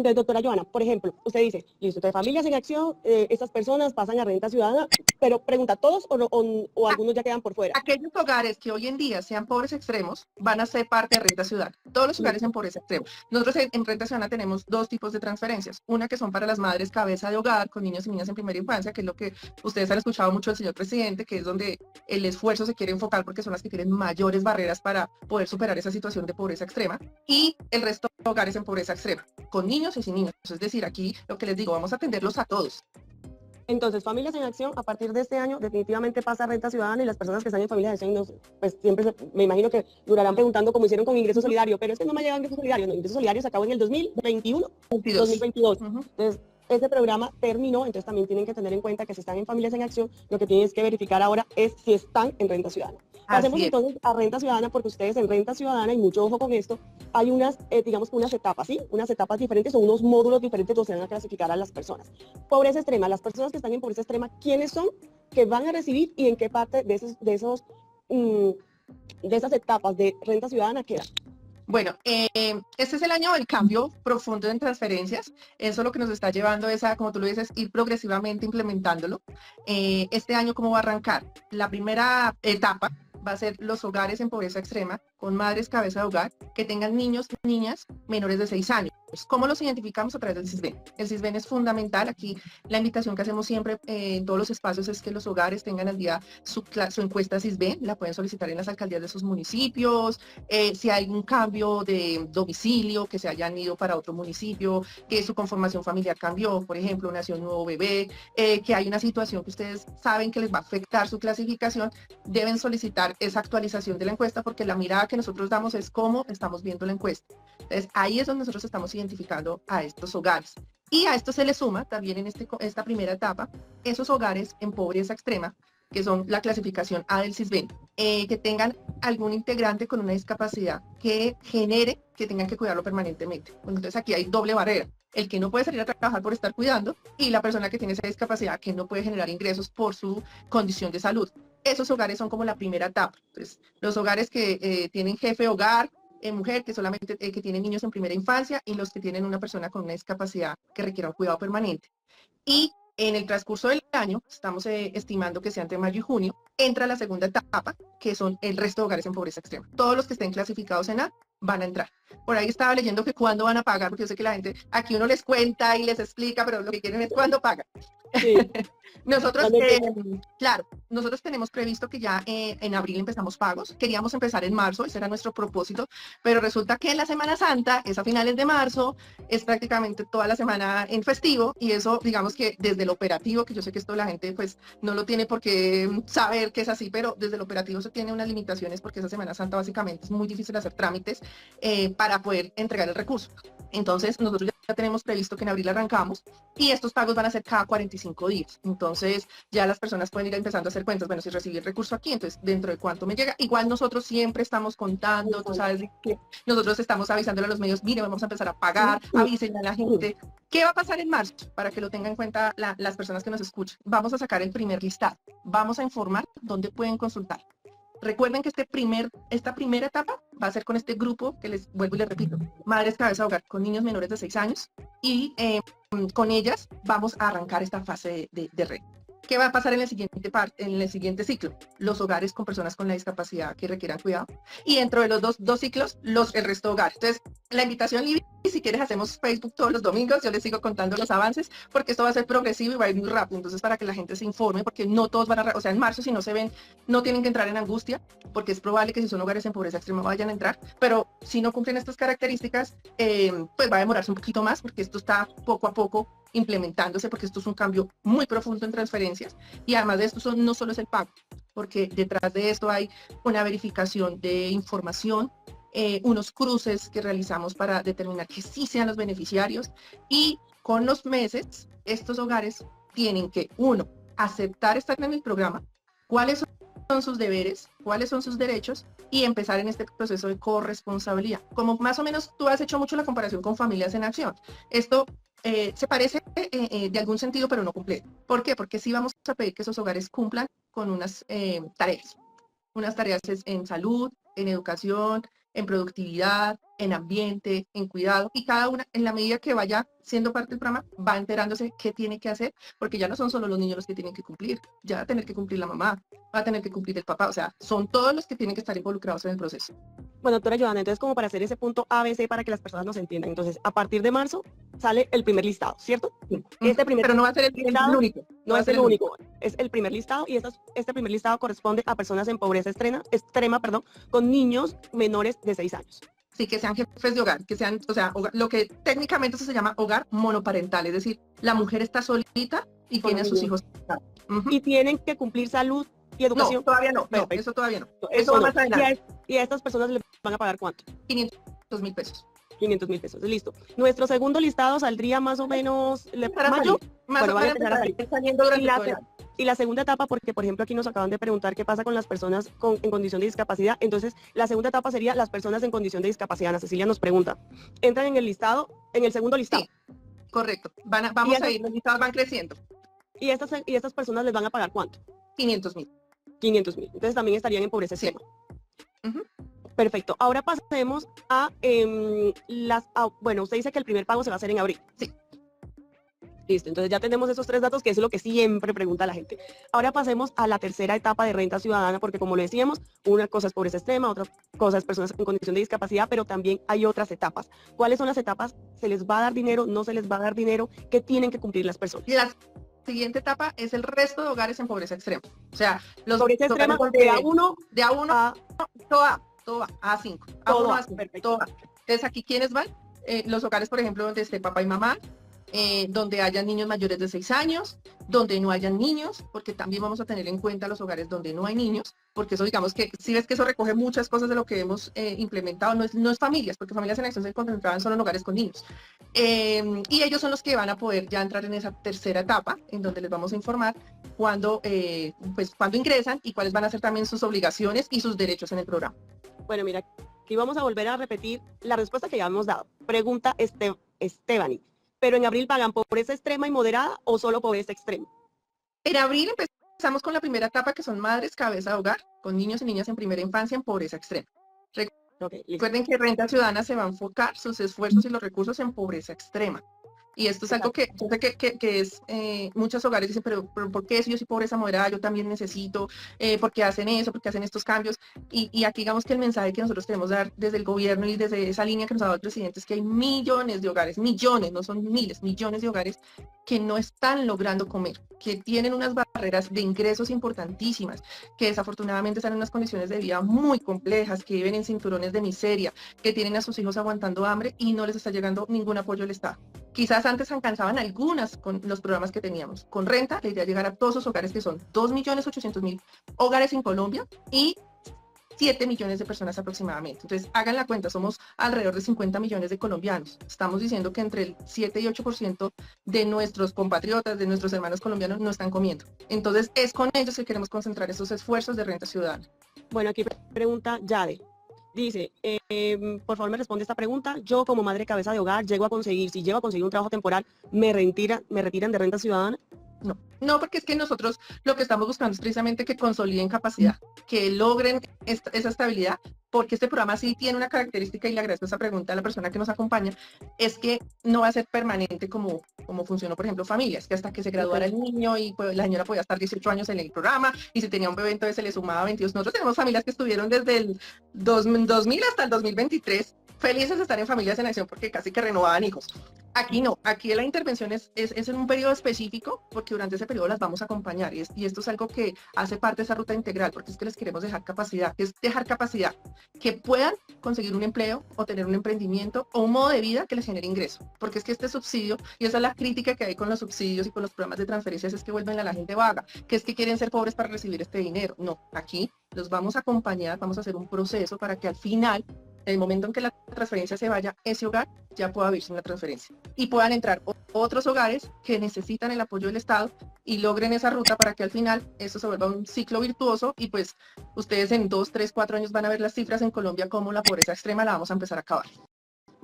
Entonces, doctora Joana, por ejemplo, usted dice, listo, de Familias en Acción, estas personas pasan a renta ciudadana, pero pregunta, ¿todos o algunos ya quedan por fuera? Aquellos hogares que hoy en día sean pobres extremos van a ser parte de renta ciudadana. Todos los hogares en pobreza extrema. Nosotros en renta ciudadana tenemos dos tipos de transferencias. Una que son para las madres cabeza de hogar con niños y niñas en primera infancia, que es lo que ustedes han escuchado mucho del señor presidente, que es donde el esfuerzo se quiere enfocar porque son las que tienen mayores barreras para poder superar esa situación de pobreza extrema. Y el resto de hogares en pobreza extrema, con niños y sin niños. Es decir, aquí lo que les digo, vamos a atenderlos a todos. Entonces, Familias en Acción, a partir de este año, definitivamente pasa a renta ciudadana y las personas que están en Familias en Acción, pues siempre me imagino que durarán preguntando como hicieron con Ingreso Solidario, pero es que no me ha llegado Ingreso Solidario. No, Ingreso Solidario se acabó en el 2021, 2022. Entonces, ese programa terminó, entonces también tienen que tener en cuenta que si están en Familias en Acción, lo que tienen que verificar ahora es si están en renta ciudadana. Pasemos entonces a renta ciudadana, porque ustedes en renta ciudadana, y mucho ojo con esto, hay unas, digamos que unas etapas, ¿sí? Unas etapas diferentes o unos módulos diferentes donde se van a clasificar a las personas. Pobreza extrema, las personas que están en pobreza extrema, ¿quiénes son? ¿Qué van a recibir y en qué parte de esas etapas de renta ciudadana quedan? Bueno, este es el año del cambio profundo en transferencias. Eso lo que nos está llevando es a, como tú lo dices, ir progresivamente implementándolo. Este año, ¿cómo va a arrancar? La primera etapa va a ser los hogares en pobreza extrema, con madres cabeza de hogar, que tengan niños y niñas menores de 6 años. ¿Cómo los identificamos? A través del CISBEN. El CISBEN es fundamental. Aquí la invitación que hacemos siempre en todos los espacios es que los hogares tengan al día su encuesta CISBEN. La pueden solicitar en las alcaldías de sus municipios. Si hay un cambio de domicilio, que se hayan ido para otro municipio, que su conformación familiar cambió, por ejemplo, nació un nuevo bebé, que hay una situación que ustedes saben que les va a afectar su clasificación, deben solicitar esa actualización de la encuesta, porque la mirada que nosotros damos es cómo estamos viendo la encuesta. Entonces, ahí es donde nosotros estamos identificando a estos hogares. Y a esto se le suma también en esta primera etapa esos hogares en pobreza extrema, que son la clasificación A del CISBEN, que tengan algún integrante con una discapacidad que genere que tengan que cuidarlo permanentemente. Entonces aquí hay doble barrera. El que no puede salir a trabajar por estar cuidando y la persona que tiene esa discapacidad que no puede generar ingresos por su condición de salud. Esos hogares son como la primera etapa. Entonces, los hogares que tienen jefe hogar, mujer, que solamente que tienen niños en primera infancia, y los que tienen una persona con una discapacidad que requiera un cuidado permanente. Y en el transcurso del año, estamos estimando que sea entre mayo y junio, entra la segunda etapa, que son el resto de hogares en pobreza extrema. Todos los que estén clasificados en A van a entrar. Por ahí estaba leyendo que cuándo van a pagar, porque yo sé que la gente, aquí uno les cuenta y les explica, pero lo que quieren es cuándo pagan. Sí. Nosotros, claro, nosotros tenemos previsto que ya en abril empezamos pagos. Queríamos empezar en marzo, ese era nuestro propósito, pero resulta que en la Semana Santa es a finales de marzo, es prácticamente toda la semana en festivo, y eso, digamos que desde el operativo, que yo sé que esto la gente pues no lo tiene por qué saber que es así, pero desde el operativo se tiene unas limitaciones, porque esa Semana Santa básicamente es muy difícil hacer trámites para poder entregar el recurso. Entonces, nosotros ya tenemos previsto que en abril arrancamos, y estos pagos van a ser cada 45 días. Entonces, ya las personas pueden ir empezando a hacer cuentas. Bueno, si recibí el recurso aquí, entonces, ¿dentro de cuánto me llega? Igual nosotros siempre estamos contando, tú sabes que nosotros estamos avisándole a los medios, mire, vamos a empezar a pagar, avisen a la gente. ¿Qué va a pasar en marzo? Para que lo tengan en cuenta las personas que nos escuchan. Vamos a sacar el primer listado. Vamos a informar dónde pueden consultar. Recuerden que esta primera etapa va a ser con este grupo que les vuelvo y les repito, madres cabeza de hogar con niños menores de 6 años, y con ellas vamos a arrancar esta fase de red. ¿Qué va a pasar en el siguiente ciclo? Los hogares con personas con la discapacidad que requieran cuidado, y dentro de los dos ciclos, el resto de hogares. Entonces, la invitación, Libby, si quieres hacemos Facebook todos los domingos, yo les sigo contando los avances, porque esto va a ser progresivo y va a ir muy rápido. Entonces, para que la gente se informe, porque no todos van a, o sea, en marzo si no se ven, no tienen que entrar en angustia, porque es probable que si son hogares en pobreza extrema vayan a entrar, pero si no cumplen estas características, pues va a demorarse un poquito más, porque esto está poco a poco implementándose, porque esto es un cambio muy profundo en transferencias, y además de esto no solo es el pago, porque detrás de esto hay una verificación de información, unos cruces que realizamos para determinar que sí sean los beneficiarios, y con los meses estos hogares tienen que, uno, aceptar estar en el programa, cuáles son sus deberes, cuáles son sus derechos, y empezar en este proceso de corresponsabilidad. Como más o menos tú has hecho mucho la comparación con Familias en Acción, esto se parece de algún sentido, pero no completo. ¿Por qué? Porque sí vamos a pedir que esos hogares cumplan con unas tareas en salud, en educación, en productividad, en ambiente, en cuidado, y cada una, en la medida que vaya siendo parte del programa, va enterándose qué tiene que hacer, porque ya no son solo los niños los que tienen que cumplir, ya va a tener que cumplir la mamá, va a tener que cumplir el papá, o sea, son todos los que tienen que estar involucrados en el proceso. Bueno, doctora Joana, entonces como para hacer ese punto ABC para que las personas nos entiendan, entonces a partir de marzo sale el primer listado, ¿cierto? Este primer Pero no va a ser el listado único. no es el único, es el primer listado y este primer listado corresponde a personas en pobreza extrema, con niños menores de 6 años. Sí, que sean jefes de hogar, que sean, o sea, lo que técnicamente se llama hogar monoparental, es decir, la mujer está solita y Con tiene a los sus niños. hijos. Y tienen que cumplir salud y educación. No, todavía no, Perfecto. eso todavía no. Eso Eso va no. más adelante. Y a estas personas les van a pagar ¿cuánto? 500.000 pesos. 500.000 pesos, listo. Nuestro segundo listado saldría más o menos mayo. Más Bueno, o van a menos empezar a salir. saliendo durante todo el año. Y la segunda etapa, porque por ejemplo aquí nos acaban de preguntar qué pasa con las personas en condición de discapacidad, entonces la segunda etapa sería las personas en condición de discapacidad. Ana Cecilia nos pregunta, ¿entran en el listado, en el segundo listado? Sí, correcto. Vamos a ir, los listados van creciendo. ¿Y estas personas les van a pagar cuánto? 500.000. 500.000. Entonces también estarían en pobreza Sí. extrema. Perfecto. Ahora pasemos a bueno, usted dice que el primer pago se va a hacer en abril. Sí. Listo, entonces ya tenemos esos 3 datos, que es lo que siempre pregunta la gente. Ahora pasemos a la tercera etapa de renta ciudadana, porque como lo decíamos, una cosa es pobreza extrema, otra cosa es personas en condición de discapacidad, pero también hay otras etapas. ¿Cuáles son las etapas? ¿Se les va a dar dinero? ¿No se les va a dar dinero? ¿Qué tienen que cumplir las personas? La siguiente etapa es el resto de hogares en pobreza extrema. O sea, los pobreza extrema de A1 a todo a A5. todo A5, perfecto. todo A. Entonces, ¿aquí quiénes van? Los hogares, por ejemplo, donde esté papá y mamá, donde hayan niños mayores de 6 años, donde no hayan niños, porque también vamos a tener en cuenta los hogares donde no hay niños, porque eso digamos que, si ves que eso recoge muchas cosas de lo que hemos implementado, no es familias, porque familias en acción se concentraban solo en hogares con niños. Y ellos son los que van a poder ya entrar en esa tercera etapa, en donde les vamos a informar cuándo ingresan y cuáles van a ser también sus obligaciones y sus derechos en el programa. Bueno, mira, aquí vamos a volver a repetir la respuesta que ya hemos dado. Pregunta Estebany. ¿Pero en abril pagan pobreza extrema y moderada o solo pobreza extrema? En abril empezamos con la primera etapa, que son madres cabeza de hogar, con niños y niñas en primera infancia en pobreza extrema. Recuerden que Renta Ciudadana se va a enfocar sus esfuerzos y los recursos en pobreza extrema. Y esto es algo que yo sé que es, muchos hogares dicen, pero ¿por qué si yo soy pobreza moderada, yo también necesito? ¿Por qué hacen eso? ¿Por qué hacen estos cambios? Y aquí digamos que el mensaje que nosotros queremos dar desde el gobierno y desde esa línea que nos ha dado el presidente es que hay millones de hogares, millones, no son miles, millones de hogares que no están logrando comer, que tienen unas barreras de ingresos importantísimas, que desafortunadamente están en unas condiciones de vida muy complejas, que viven en cinturones de miseria, que tienen a sus hijos aguantando hambre y no les está llegando ningún apoyo del Estado. Quizás antes alcanzaban algunas con los programas que teníamos. Con Renta, la idea es llegar a todos esos hogares, que son 2.800.000 hogares en Colombia y 7 millones de personas aproximadamente. Entonces, hagan la cuenta, somos alrededor de 50 millones de colombianos. Estamos diciendo que entre el 7 y 8% de nuestros compatriotas, de nuestros hermanos colombianos, no están comiendo. Entonces, es con ellos que queremos concentrar esos esfuerzos de Renta Ciudadana. Bueno, aquí pregunta Yade. Dice, por favor me responde esta pregunta. Yo como madre cabeza de hogar, si llego a conseguir un trabajo temporal, ¿me retiran de Renta Ciudadana? No, porque es que nosotros lo que estamos buscando es precisamente que consoliden capacidad, que logren esa estabilidad, porque este programa sí tiene una característica, y le agradezco esa pregunta a la persona que nos acompaña, es que no va a ser permanente como funcionó, por ejemplo, familias, que hasta que se graduara el niño y pues, la señora podía estar 18 años en el programa, y si tenía un bebé entonces se le sumaba 22. Nosotros tenemos familias que estuvieron desde el 2000 hasta el 2023 felices de estar en Familias en Acción, porque casi que renovaban hijos. Aquí no, aquí la intervención es en un periodo específico, porque durante ese periodo las vamos a acompañar, y esto es algo que hace parte de esa ruta integral, porque es que les queremos dejar capacidad, que puedan conseguir un empleo o tener un emprendimiento o un modo de vida que les genere ingreso, porque es que este subsidio, y esa es la crítica que hay con los subsidios y con los programas de transferencias, es que vuelven a la gente vaga, que es que quieren ser pobres para recibir este dinero. No, aquí los vamos a acompañar, vamos a hacer un proceso para que al final, en el momento en que la transferencia se vaya, ese hogar ya pueda vivirse una transferencia y puedan entrar otros hogares que necesitan el apoyo del Estado y logren esa ruta para que al final eso se vuelva un ciclo virtuoso, y pues ustedes en 2, 3, 4 años van a ver las cifras en Colombia, como la pobreza extrema la vamos a empezar a acabar.